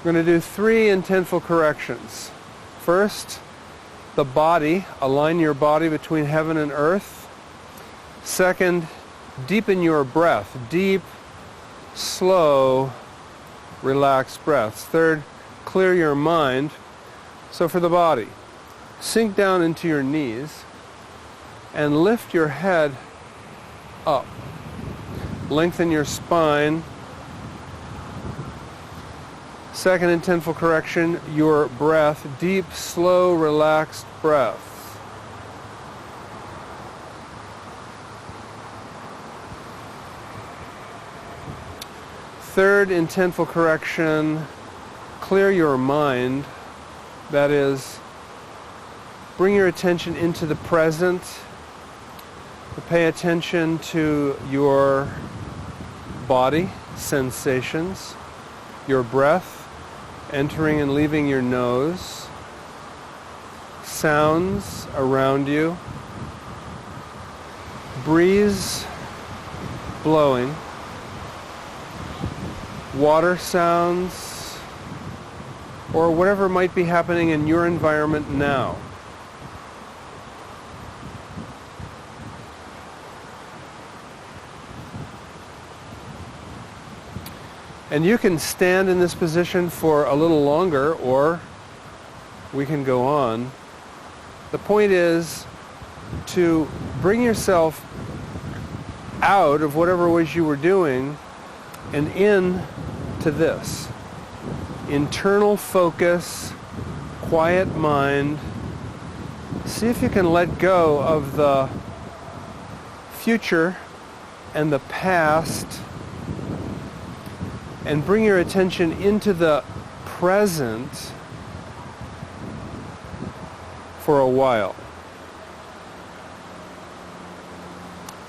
We're going to do 3 intentful corrections. First, the body. Align your body between heaven and earth. Second, deepen your breath. Deep, slow, relaxed breaths. Third, clear your mind. So for the body, sink down into your knees and lift your head up. Lengthen your spine. Second intentful correction, your breath. Deep, slow, relaxed breath. Third intentful correction, clear your mind. That is, bring your attention into the present. Pay attention to your body, sensations, your breath entering and leaving your nose, sounds around you, breeze blowing, water sounds, or whatever might be happening in your environment now. And you can stand in this position for a little longer, or we can go on. The point is to bring yourself out of whatever it was you were doing and in to this. Internal focus, quiet mind. See if you can let go of the future and the past and bring your attention into the present for a while.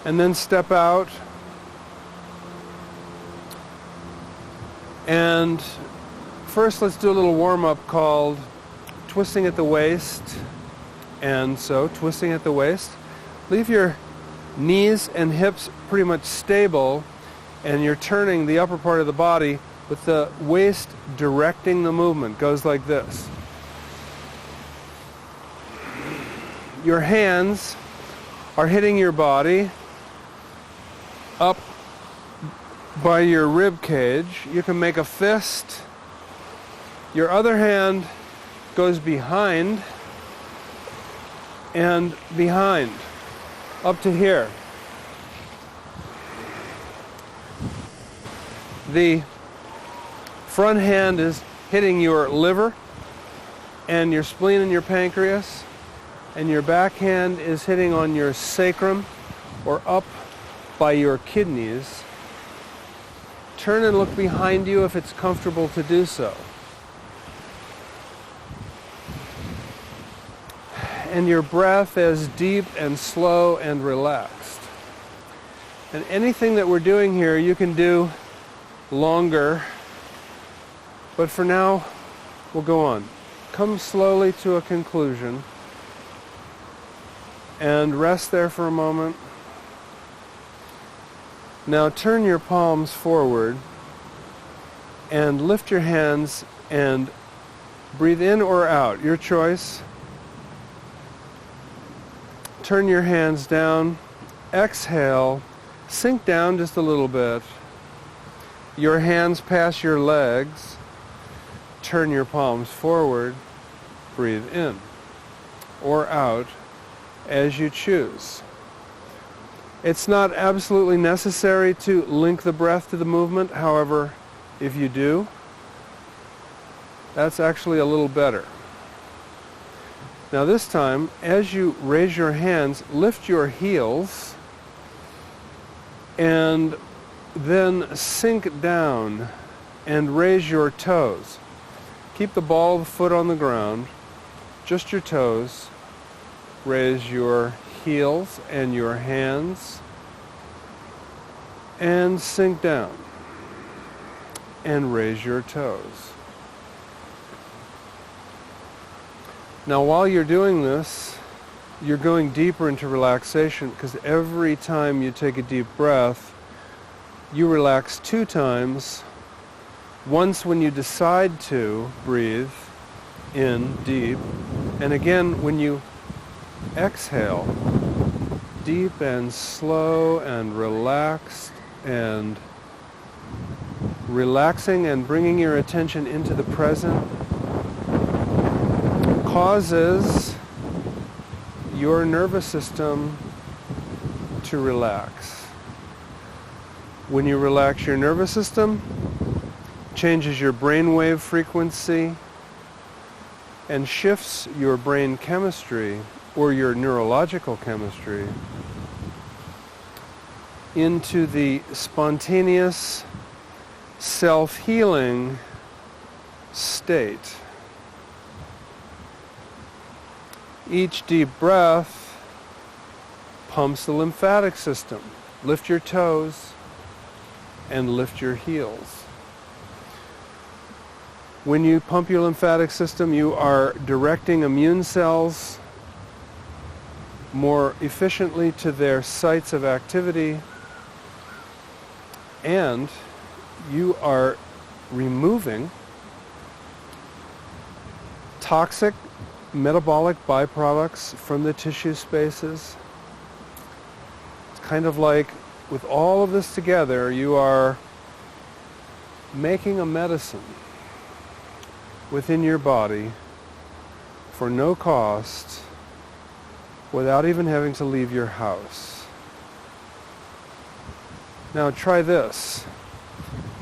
And then step out and first let's do a little warm-up called twisting at the waist. And so, twisting at the waist. Leave your knees and hips pretty much stable, and you're turning the upper part of the body with the waist directing the movement. Goes like this. Your hands are hitting your body up by your rib cage. You can make a fist. Your other hand goes behind and behind, up to here. The front hand is hitting your liver and your spleen and your pancreas, and your back hand is hitting on your sacrum or up by your kidneys. Turn and look behind you if it's comfortable to do so. And your breath is deep and slow and relaxed. And anything that we're doing here you can do longer, but for now we'll go on. Come slowly to a conclusion and rest there for a moment. Now turn your palms forward and lift your hands and breathe in or out, your choice. Turn your hands down, exhale, sink down just a little bit. Your hands pass your legs. Turn your palms forward. Breathe in or out as you choose. It's not absolutely necessary to link the breath to the movement. However, if you do, that's actually a little better. Now this time, as you raise your hands, lift your heels and then sink down and raise your toes. Keep the ball of the foot on the ground, just your toes. Raise your heels and your hands and sink down and raise your toes. Now while you're doing this, you're going deeper into relaxation, because every time you take a deep breath, you relax 2 times Once when you decide to breathe in deep, and again when you exhale, deep and slow and relaxed, and relaxing and bringing your attention into the present causes your nervous system to relax. When you relax your nervous system, changes your brainwave frequency and shifts your brain chemistry or your neurological chemistry into the spontaneous self-healing state. Each deep breath pumps the lymphatic system. Lift your toes and lift your heels. When you pump your lymphatic system, you are directing immune cells more efficiently to their sites of activity, and you are removing toxic metabolic byproducts from the tissue spaces. It's kind of like, with all of this together, you are making a medicine within your body for no cost, without even having to leave your house. Now try this.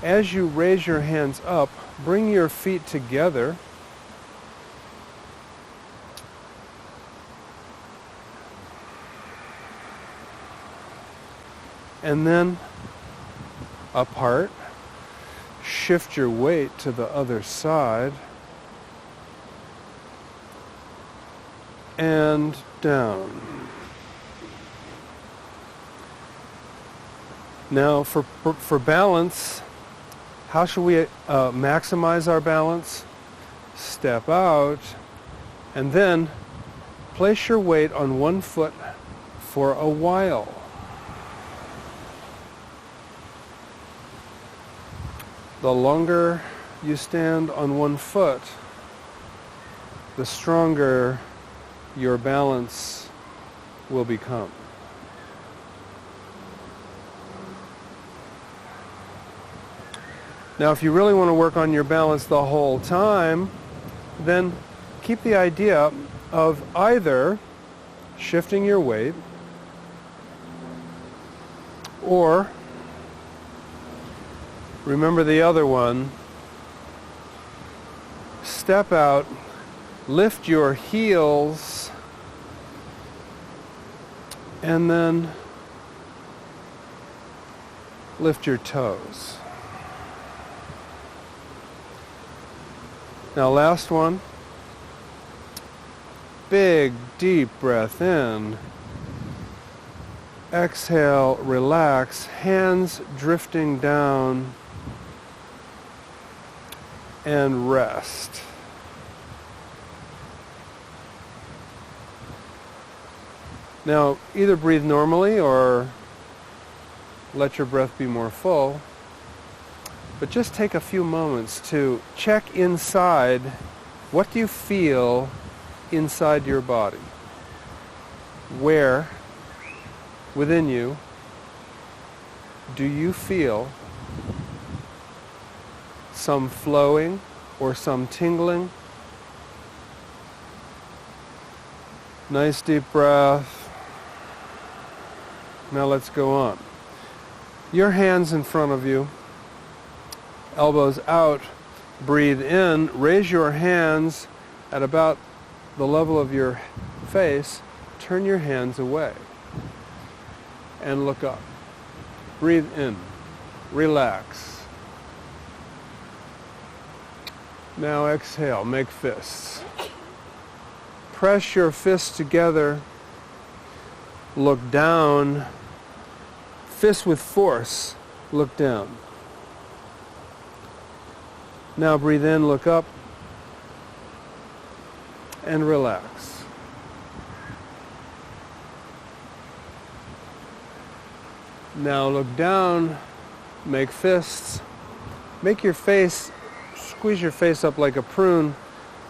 As you raise your hands up, bring your feet together. And then apart. Shift your weight to the other side. And down. Now for balance, how should we maximize our balance? Step out and then place your weight on one foot for a while. The longer you stand on one foot, the stronger your balance will become. Now, if you really want to work on your balance the whole time, then keep the idea of either shifting your weight or, remember the other one, step out, lift your heels, and then lift your toes. Now last one. Big, deep breath in. Exhale, relax, hands drifting down, and rest. Now, either breathe normally or let your breath be more full, but just take a few moments to check inside. What do you feel inside your body? Where within you do you feel some flowing or some tingling? Nice deep breath. Now let's go on. Your hands in front of you, elbows out, breathe in, raise your hands at about the level of your face, turn your hands away and look up. Breathe in, relax. Now exhale, make fists. Press your fists together, look down, fist with force, look down. Now breathe in, look up, and relax. Now look down, make fists. Make your face squeeze your face up like a prune,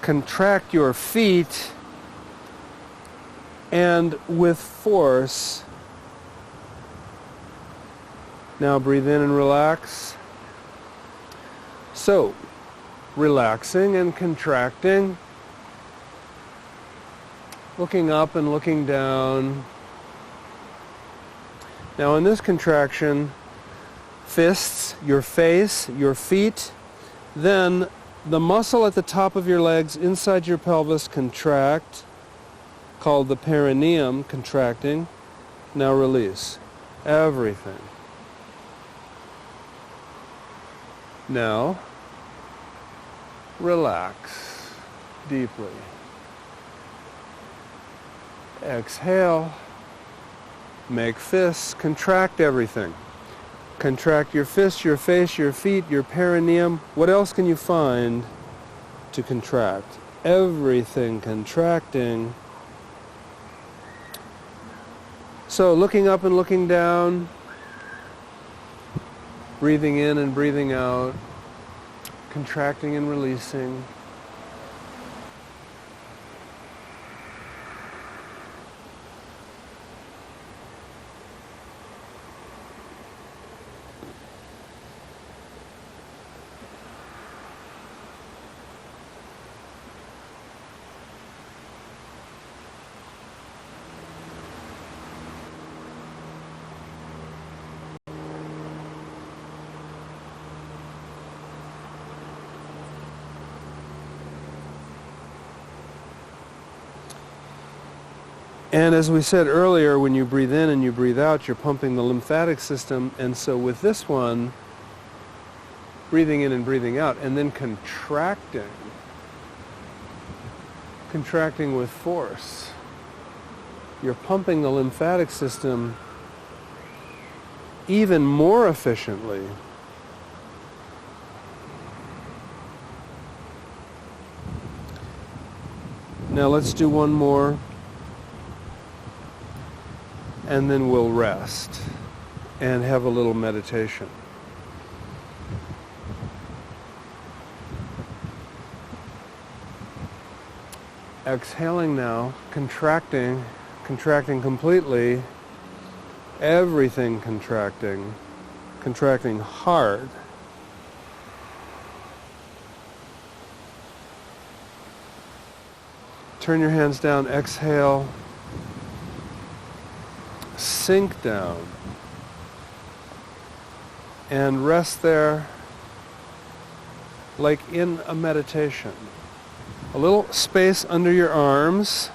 contract your feet, and with force, now breathe in and relax. So, relaxing and contracting, looking up and looking down. Now in this contraction, fists, your face, your feet, then the muscle at the top of your legs inside your pelvis contract, called the perineum contracting. Now release everything. Now relax deeply. Exhale. Make fists, contract everything. Contract your fists, your face, your feet, your perineum. What else can you find to contract? Everything contracting. So looking up and looking down, breathing in and breathing out, contracting and releasing. And as we said earlier, when you breathe in and you breathe out, you're pumping the lymphatic system. And so with this one, breathing in and breathing out, and then contracting with force, you're pumping the lymphatic system even more efficiently. Now let's do one more. And then we'll rest and have a little meditation. Exhaling now, contracting completely, everything contracting hard. Turn your hands down, exhale. Sink down and rest there like in a meditation. A little space under your arms,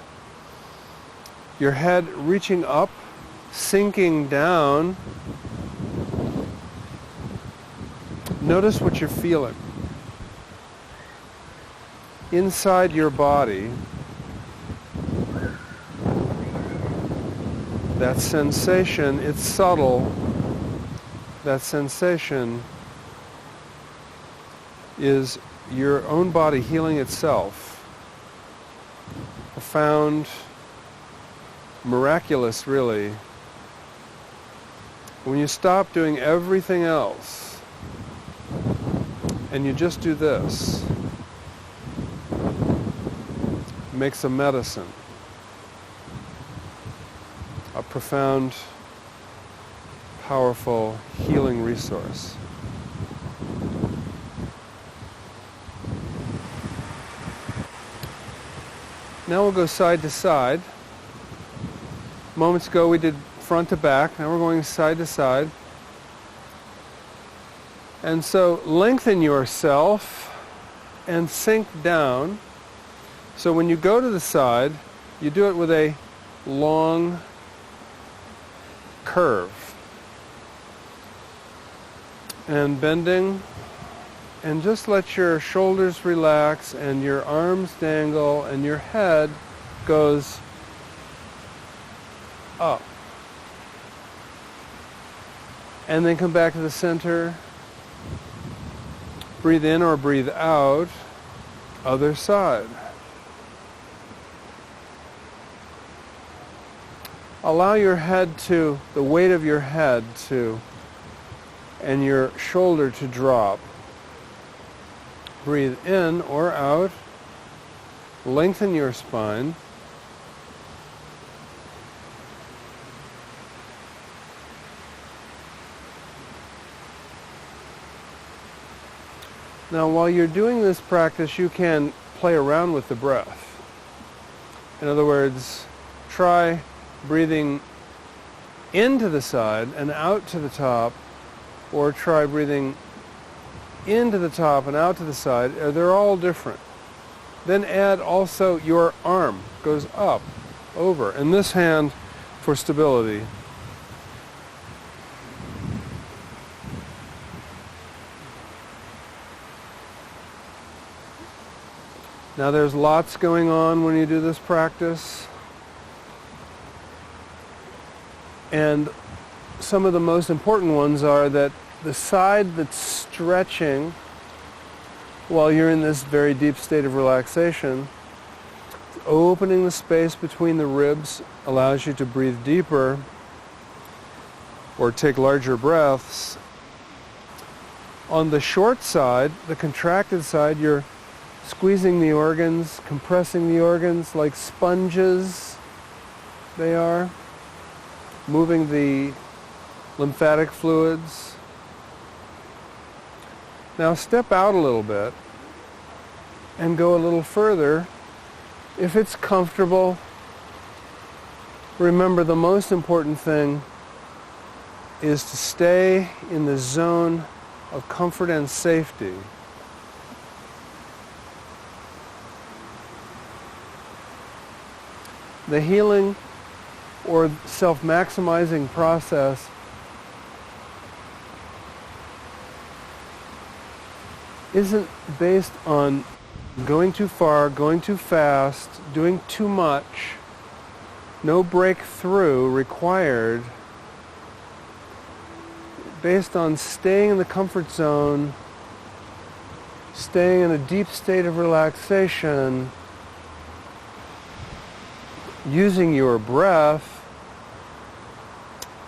your head reaching up, sinking down. Notice what you're feeling inside your body. That sensation, it's subtle. That sensation is your own body healing itself. Profound, miraculous, really. When you stop doing everything else and you just do this, it makes a medicine. A profound, powerful healing resource. Now we'll go side to side. Moments ago we did front to back. Now we're going side to side. And so lengthen yourself and sink down. So when you go to the side, you do it with a long curve and bending, and just let your shoulders relax and your arms dangle and your head goes up, and then come back to the center. Breathe in or breathe out. Other side. Allow your head to, the weight of your head to, and your shoulder to drop. breathe in or out. Lengthen your spine. Now, while you're doing this practice, you can play around with the breath. In other words, try breathing into the side and out to the top, or try breathing into the top and out to the side. They're all different. Then add also your arm goes up, over, and this hand for stability. Now there's lots going on when you do this practice. And some of the most important ones are that the side that's stretching while you're in this very deep state of relaxation, opening the space between the ribs allows you to breathe deeper or take larger breaths. On the short side, the contracted side, you're squeezing the organs, compressing the organs like sponges they are, moving the lymphatic fluids. Now step out a little bit and go a little further. If it's comfortable, remember the most important thing is to stay in the zone of comfort and safety. The healing or self-maximizing process isn't based on going too far, going too fast, doing too much. No breakthrough required. Based on staying in the comfort zone, staying in a deep state of relaxation, using your breath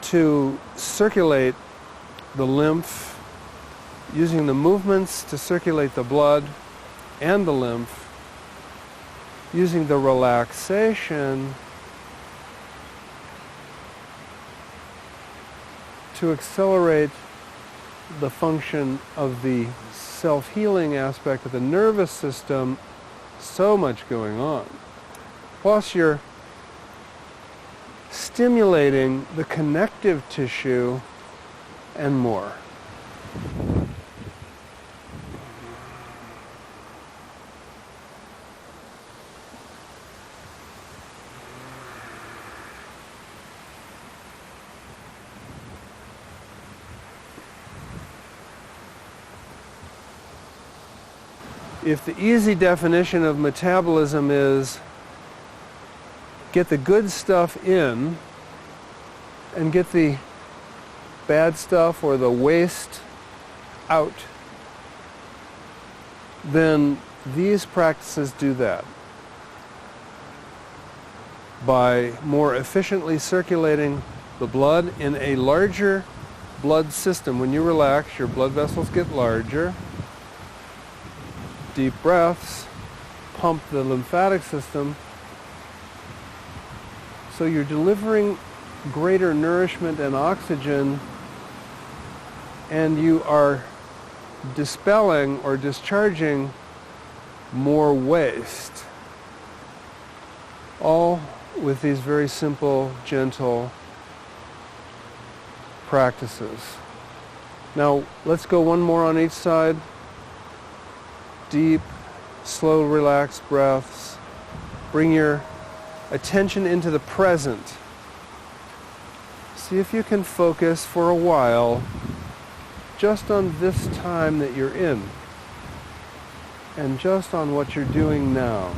to circulate the lymph, using the movements to circulate the blood and the lymph, using the relaxation to accelerate the function of the self-healing aspect of the nervous system. So much going on. Plus you're stimulating the connective tissue and more. If the easy definition of metabolism is get the good stuff in and get the bad stuff or the waste out, then these practices do that. By more efficiently circulating the blood in a larger blood system. When you relax, your blood vessels get larger. Deep breaths pump the lymphatic system. So you're delivering greater nourishment and oxygen, and you are dispelling or discharging more waste. All with these very simple, gentle practices. Now, let's go one more on each side. Deep, slow, relaxed breaths. Bring your attention into the present. See if you can focus for a while just on this time that you're in and just on what you're doing now.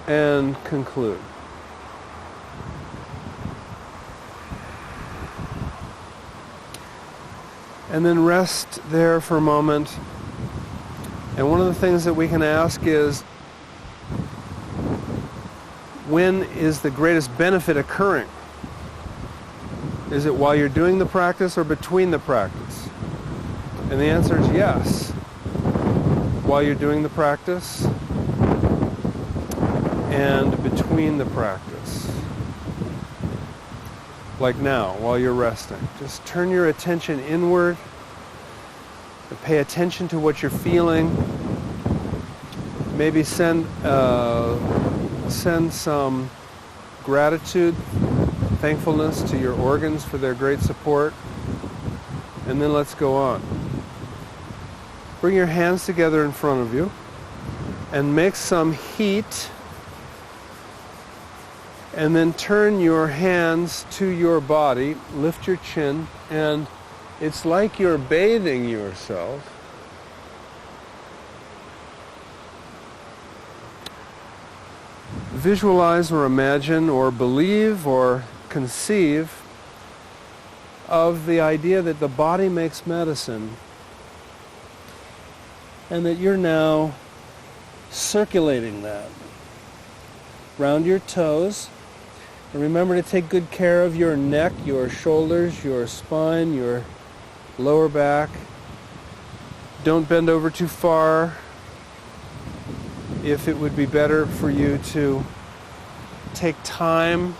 And conclude. And then rest there for a moment. And one of the things that we can ask is, when is the greatest benefit occurring? Is it while you're doing the practice or between the practice? And the answer is yes. While you're doing the practice and between the practice. Like now, while you're resting. Just turn your attention inward and pay attention to what you're feeling. Maybe send some gratitude, thankfulness to your organs for their great support. And then let's go on. Bring your hands together in front of you and make some heat. And then turn your hands to your body, lift your chin, and it's like you're bathing yourself. Visualize or imagine or believe or conceive of the idea that the body makes medicine and that you're now circulating that round your toes. And remember to take good care of your neck, your shoulders, your spine, your lower back. Don't bend over too far. If it would be better for you to take time,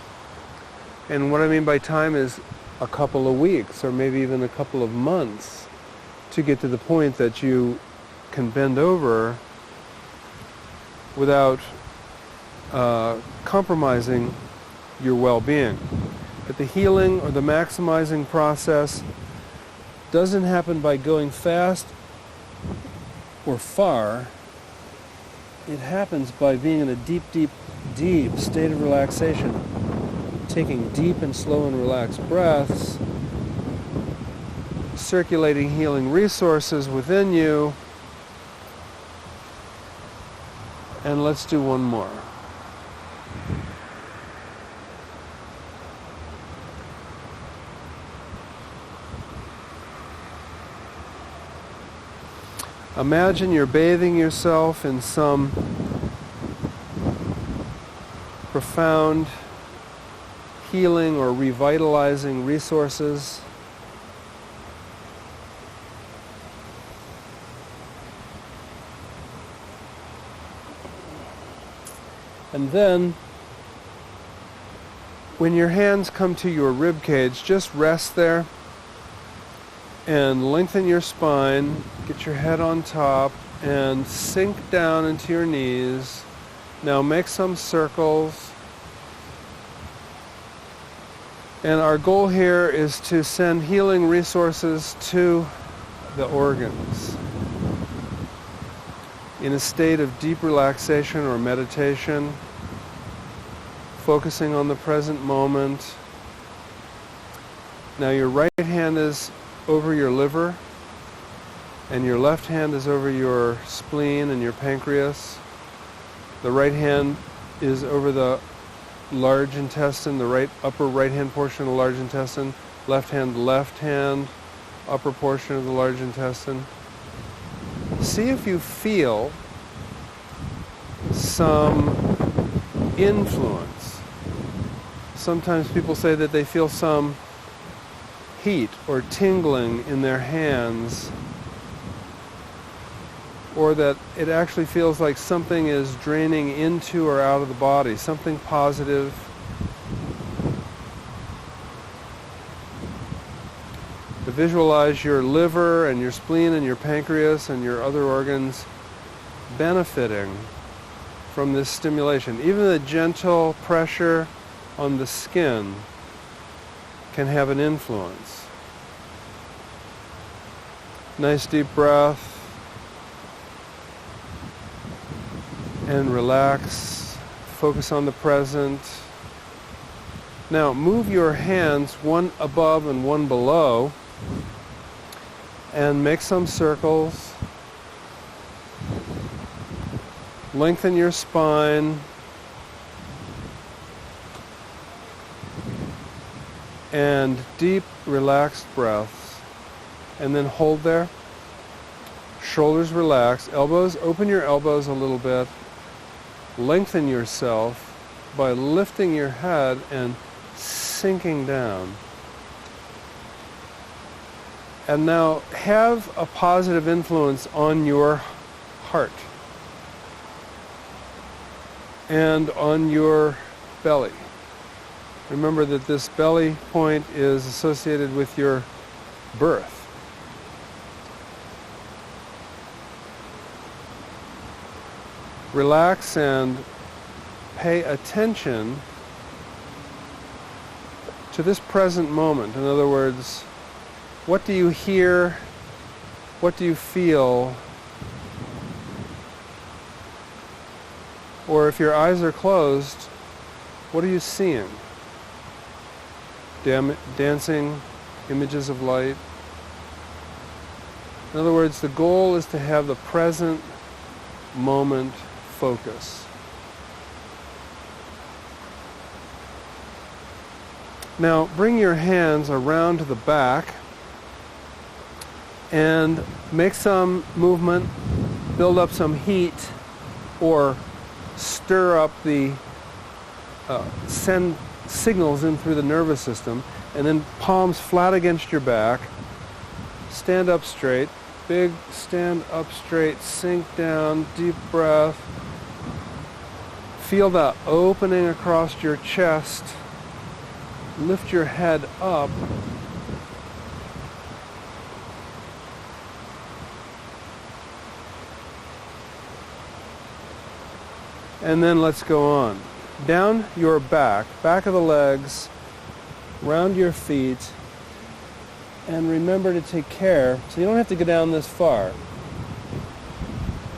and what I mean by time is a couple of weeks or maybe even a couple of months to get to the point that you can bend over without compromising your well-being. But the healing or the maximizing process doesn't happen by going fast or far. It happens by being in a deep, deep, deep state of relaxation, taking deep and slow and relaxed breaths, circulating healing resources within you. And let's do one more. Imagine you're bathing yourself in some profound healing or revitalizing resources. And then, when your hands come to your rib cage, just rest there and lengthen your spine, get your head on top, and sink down into your knees. Now make some circles. And our goal here is to send healing resources to the organs in a state of deep relaxation or meditation, focusing on the present moment. Now your right hand is over your liver, and your left hand is over your spleen and your pancreas. The right hand is over the large intestine, the upper right hand portion of the large intestine. Left hand, upper portion of the large intestine. See if you feel some influence. Sometimes people say that they feel some heat or tingling in their hands, or that it actually feels like something is draining into or out of the body, something positive. To visualize your liver and your spleen and your pancreas and your other organs benefiting from this stimulation. Even the gentle pressure on the skin can have an influence. Nice deep breath. And relax. Focus on the present. Now move your hands one above and one below and make some circles. Lengthen your spine. And deep, relaxed breaths. and then hold there. Shoulders relax, elbows, open your elbows a little bit. Lengthen yourself by lifting your head and sinking down. And now have a positive influence on your heart and on your belly. Remember that this belly point is associated with your birth. Relax and pay attention to this present moment. In other words, what do you hear? What do you feel? Or if your eyes are closed, what are you seeing? Dancing images of light. In other words, the goal is to have the present moment focus. Now bring your hands around to the back and make some movement, build up some heat, or stir up the, send signals in through the nervous system, and then palms flat against your back, stand up straight, big stand up straight, sink down, deep breath, feel the opening across your chest, lift your head up, and then let's go on. Down your back of the legs, round your feet, and remember to take care, so you don't have to go down this far.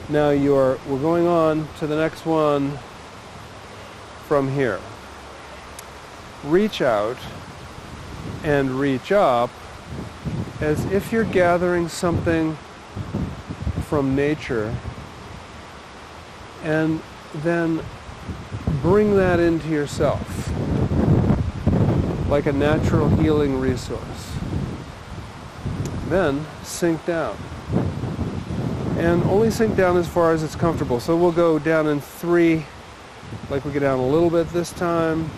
Now we're going on to the next one from here. Reach out and reach up as if you're gathering something from nature, and then bring that into yourself like a natural healing resource. Then sink down. And only sink down as far as it's comfortable. So we'll go down in 3, like we go down a little bit this time,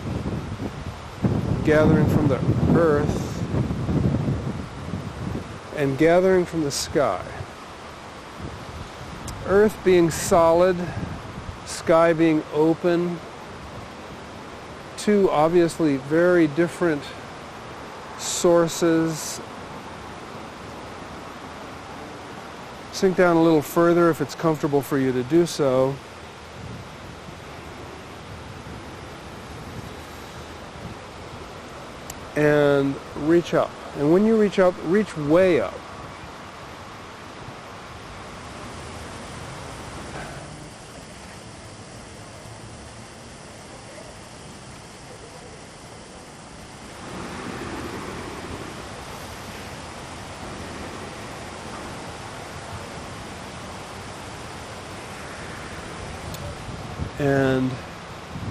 gathering from the earth and gathering from the sky. Earth being solid, sky being open, two obviously very different sources. Sink down a little further if it's comfortable for you to do so. And reach up. And when you reach up, reach way up. And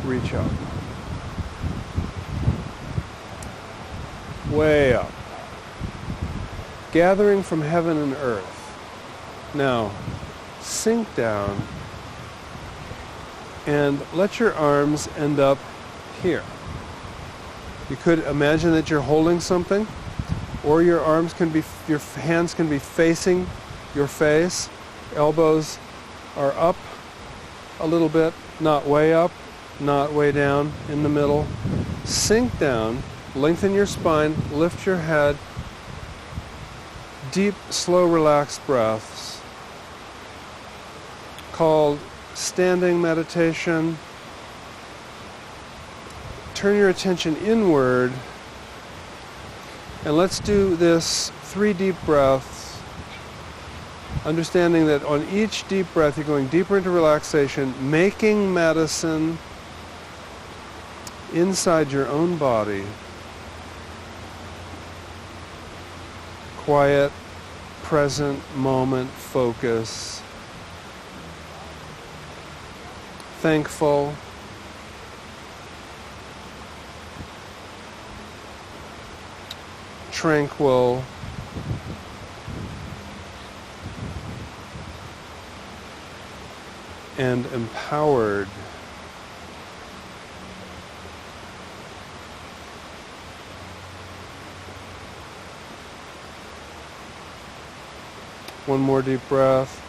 reach up. Way up. Gathering from heaven and earth. Now, sink down and let your arms end up here. You could imagine that you're holding something, or your hands can be facing your face. Elbows are up a little bit, not way up, not way down, in the middle. Sink down, lengthen your spine, lift your head, deep, slow, relaxed breaths, called standing meditation. Turn your attention inward, and let's do this 3 deep breaths, understanding that on each deep breath you're going deeper into relaxation, making medicine inside your own body. Quiet, present moment focus. Thankful. Tranquil. and empowered. One more deep breath.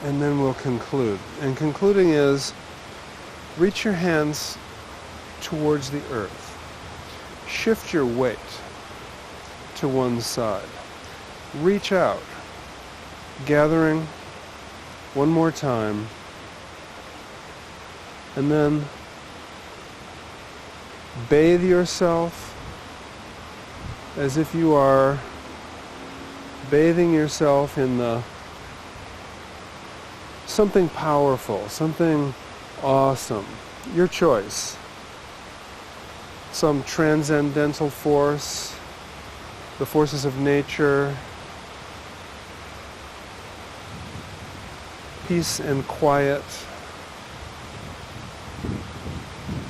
And then we'll conclude. And concluding is, reach your hands towards the earth. Shift your weight to one side. Reach out, gathering one more time. And then bathe yourself as if you are bathing yourself in something powerful, something awesome. Your choice. Some transcendental force, the forces of nature, peace and quiet,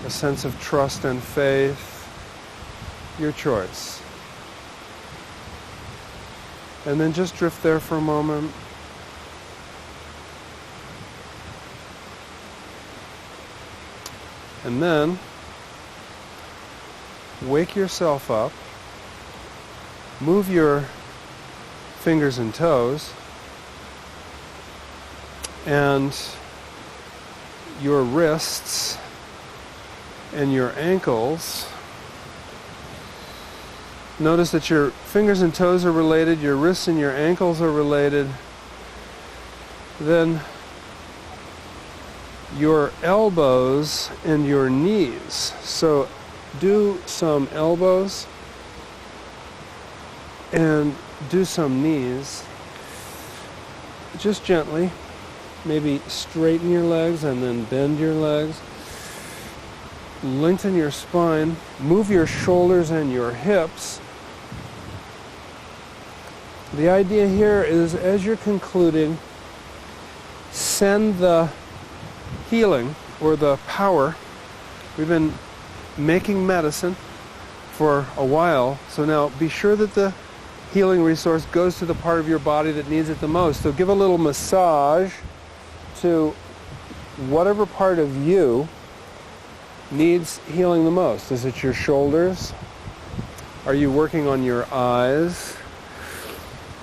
a sense of trust and faith. Your choice. And then just drift there for a moment. And then wake yourself up, move your fingers and toes, and your wrists and your ankles. Notice that your fingers and toes are related, your wrists and your ankles are related. Then your elbows and your knees. So do some elbows and do some knees. Just gently. Maybe straighten your legs and then bend your legs. Lengthen your spine. Move your shoulders and your hips. The idea here is, as you're concluding, send the healing or the power. We've been making medicine for a while, so now be sure that the healing resource goes to the part of your body that needs it the most. So give a little massage to whatever part of you needs healing the most. Is it your shoulders? Are you working on your eyes,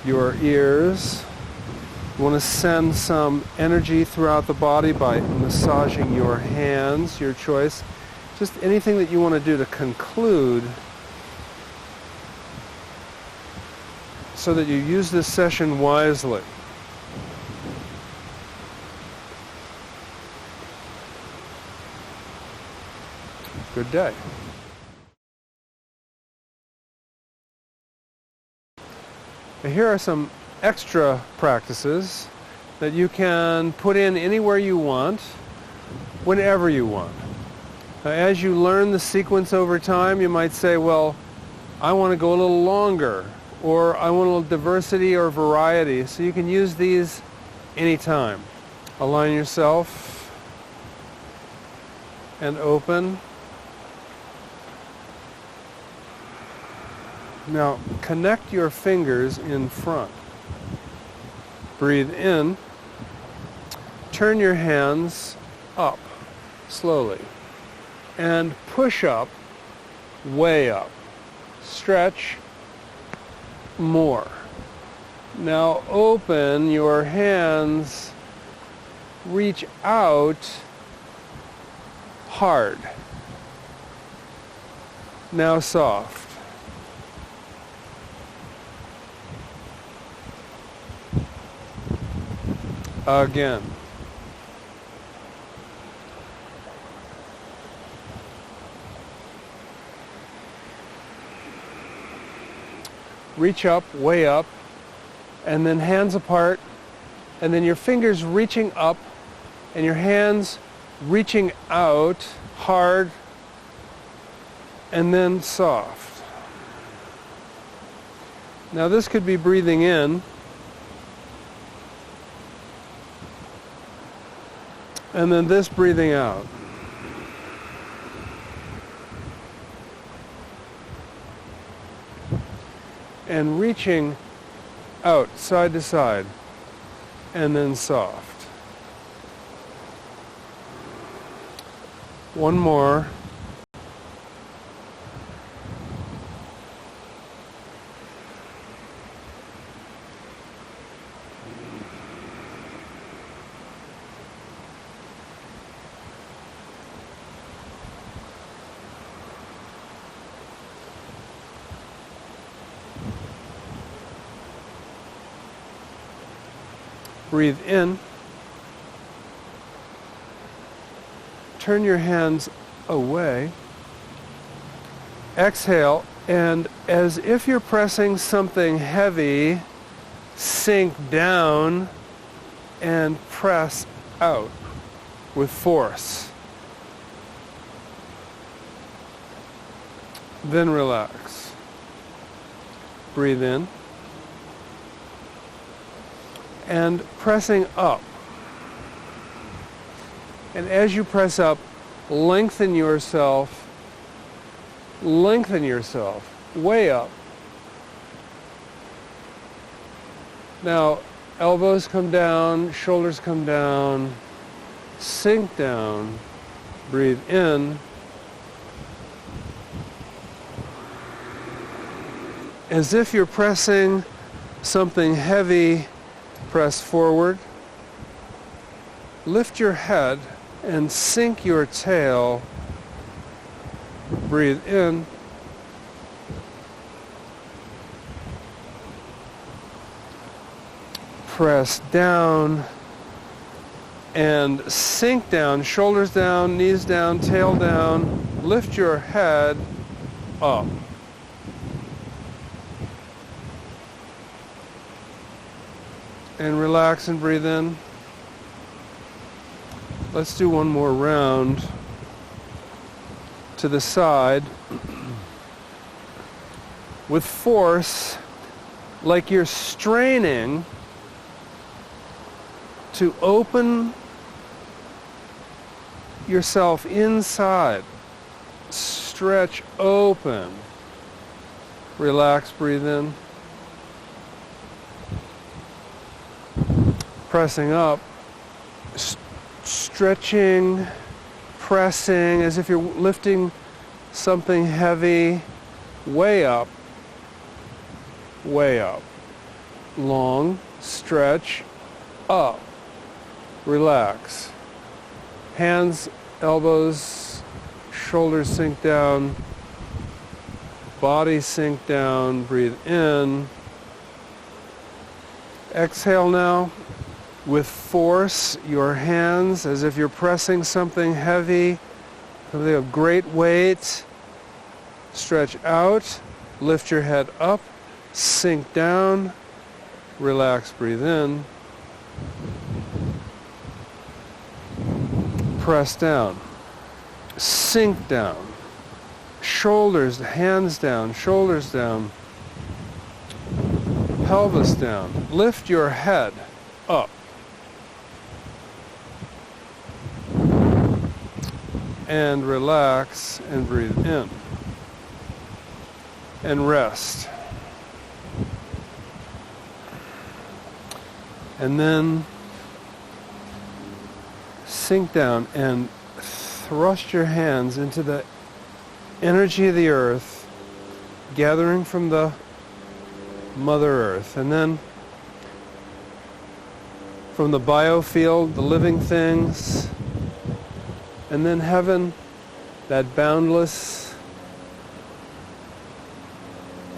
your ears? You want to send some energy throughout the body by massaging your hands, your choice. Just anything that you want to do to conclude so that you use this session wisely. Good day. Now here are some extra practices that you can put in anywhere you want, whenever you want. As you learn the sequence over time, you might say, well, I want to go a little longer, or I want a little diversity or variety. So you can use these anytime. Align yourself and open. Now connect your fingers in front. Breathe in. Turn your hands up slowly. And push up, way up. Stretch more. Now open your hands, reach out hard. Now soft. Again. Reach up, way up, and then hands apart, and then your fingers reaching up, and your hands reaching out hard, and then soft. Now this could be breathing in, and then this breathing out. and reaching out side to side, and then soft. One more. Breathe in. Turn your hands away. Exhale, and as if you're pressing something heavy, sink down and press out with force. Then relax. Breathe in. And pressing up. And as you press up, lengthen yourself way up. Now, elbows come down, shoulders come down, sink down, breathe in. As if you're pressing something heavy, press forward, lift your head and sink your tail, breathe in, press down and sink down, shoulders down, knees down, tail down, lift your head up. And relax and breathe in. Let's do one more round to the side with force, like you're straining to open yourself inside. Stretch open. Relax, breathe in. Pressing up, stretching, pressing as if you're lifting something heavy, way up, long, stretch, up, relax. Hands, elbows, shoulders sink down, body sink down, breathe in. Exhale now. With force, your hands as if you're pressing something heavy, something of great weight. Stretch out, lift your head up, sink down, relax, breathe in. Press down, sink down, shoulders, hands down, shoulders down, pelvis down. Lift your head up. And relax and breathe in. And rest. And then sink down and thrust your hands into the energy of the earth, gathering from the Mother Earth. And then from the biofield, the living things, and then heaven, that boundless,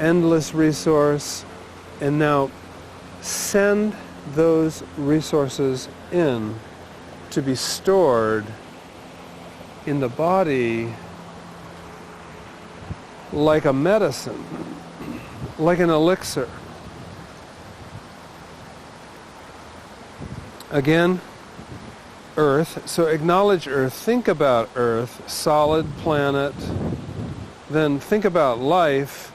endless resource. And now send those resources in to be stored in the body like a medicine, like an elixir. Again, Earth, so acknowledge Earth, think about Earth, solid planet, then think about life,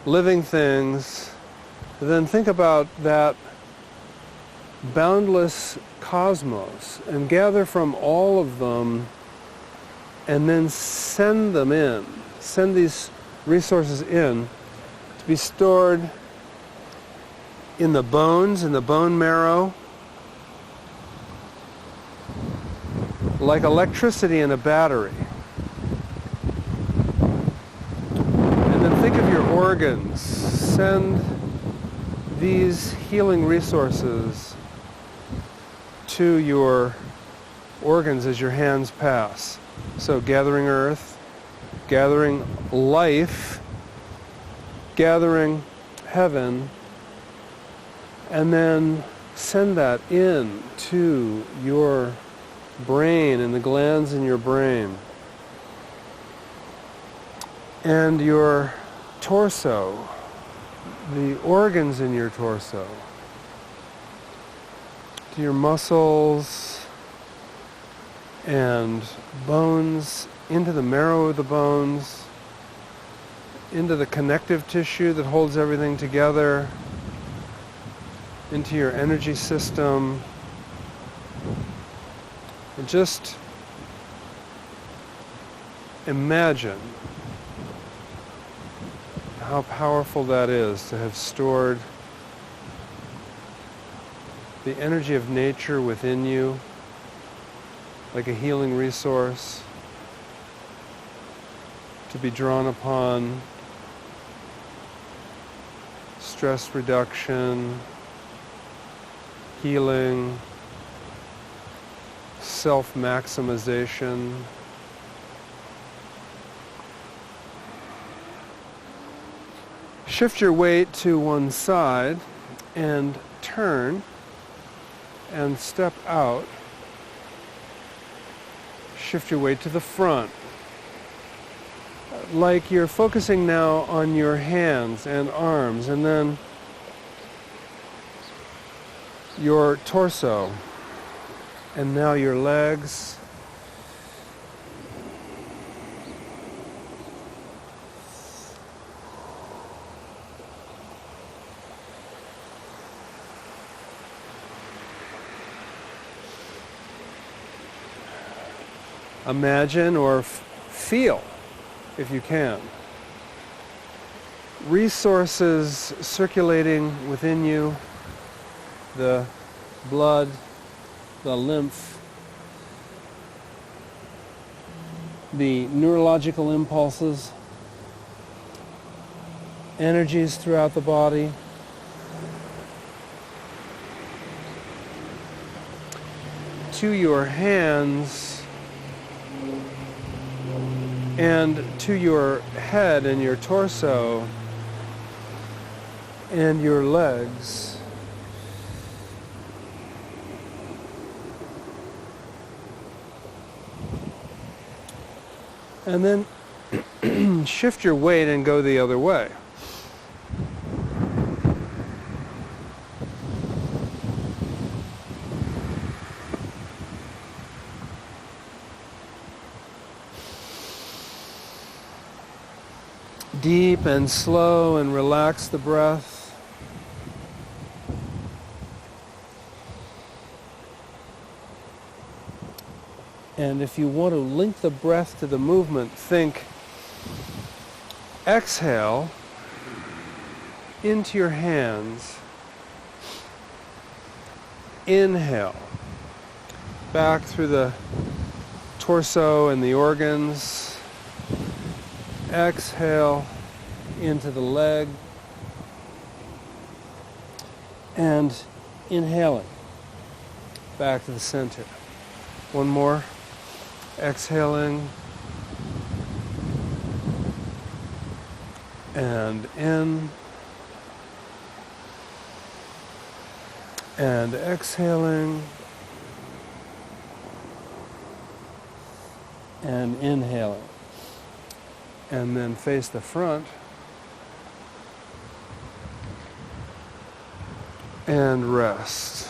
living things, then think about that boundless cosmos and gather from all of them and then send them in, send these resources in to be stored in the bones, in the bone marrow, like electricity in a battery. And then think of your organs. Send these healing resources to your organs as your hands pass. So gathering earth, gathering life, gathering heaven, and then send that in to your brain and the glands in your brain and your torso, the organs in your torso, to your muscles and bones, into the marrow of the bones, into the connective tissue that holds everything together, into your energy system. And just imagine how powerful that is to have stored the energy of nature within you like a healing resource to be drawn upon, stress reduction, healing, self-maximization. Shift your weight to one side and turn and step out. Shift your weight to the front. Like you're focusing now on your hands and arms, and then your torso, and now your legs, imagine or feel, if you can, resources circulating within you, the blood, the lymph, the neurological impulses, energies throughout the body, to your hands and to your head and your torso and your legs. And then shift your weight and go the other way. Deep and slow, and relax the breath. And if you want to link the breath to the movement, think exhale into your hands. Inhale back through the torso and the organs. Exhale into the leg, and inhaling back to the center. One more. Exhaling and in, and exhaling and inhaling. And then face the front and rest.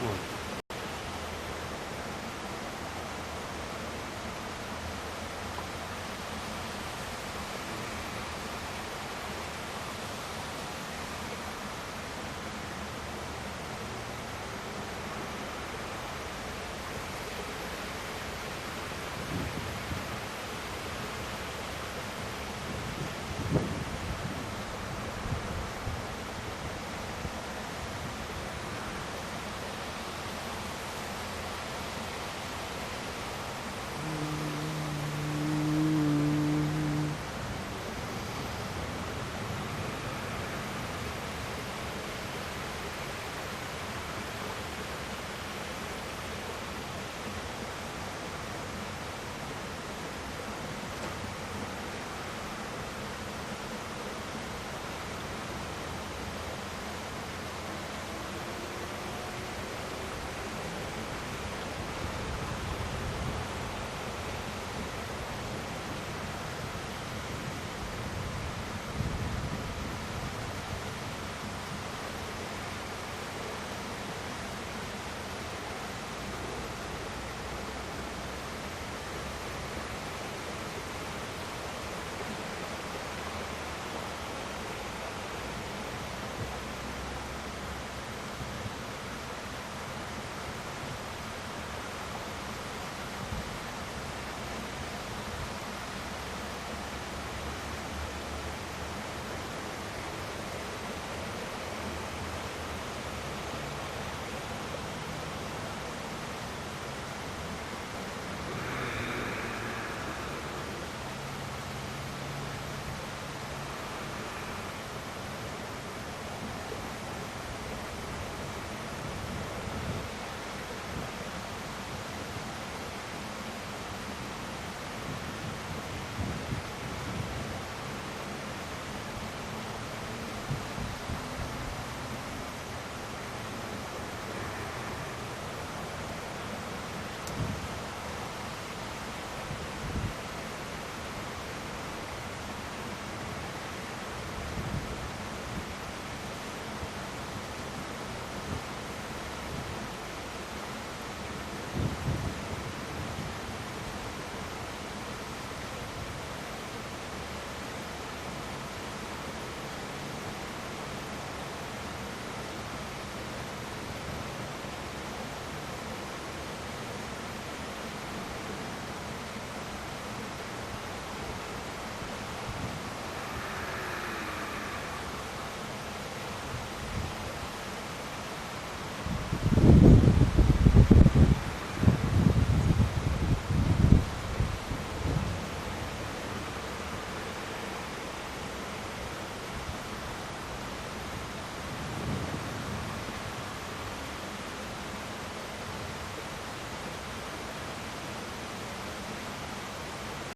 One.